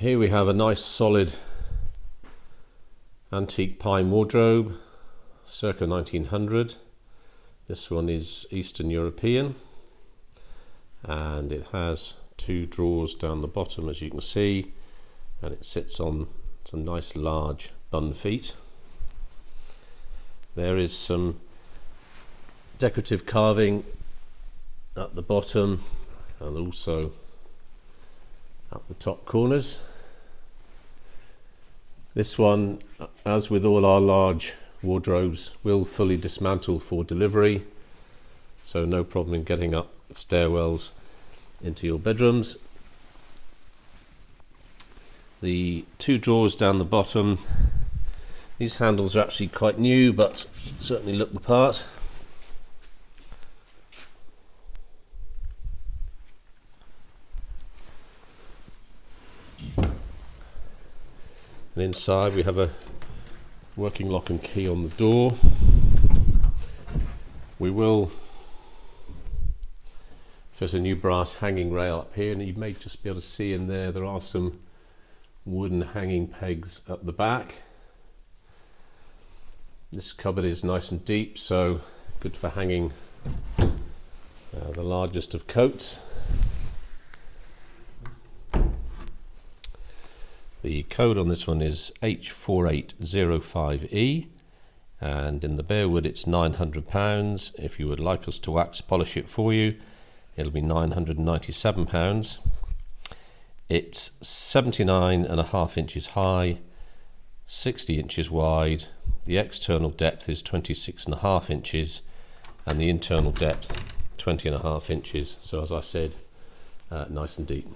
Here we have a nice solid antique pine wardrobe, circa 1900. This one is Eastern European, and it has two drawers down the bottom, as you can see, and it sits on some nice large bun feet. There is some decorative carving at the bottom and also at the top corners. This one, as with all our large wardrobes, will fully dismantle for delivery, so no problem in getting up the stairwells into your bedrooms. The two drawers down the bottom, these handles are actually quite new but certainly look the part. And inside we have a working lock and key on the door. We will fit a new brass hanging rail up here, and you may just be able to see in there are some wooden hanging pegs at the back. This cupboard is nice and deep, so good for hanging the largest of coats. The code on this one is H4805E, and in the bare wood it's £900. If you would like us to wax polish it for you, it'll be £997. It's 79.5 inches high, 60 inches wide. The external depth is 26.5 inches, and the internal depth 20.5 inches. So as I said, nice and deep.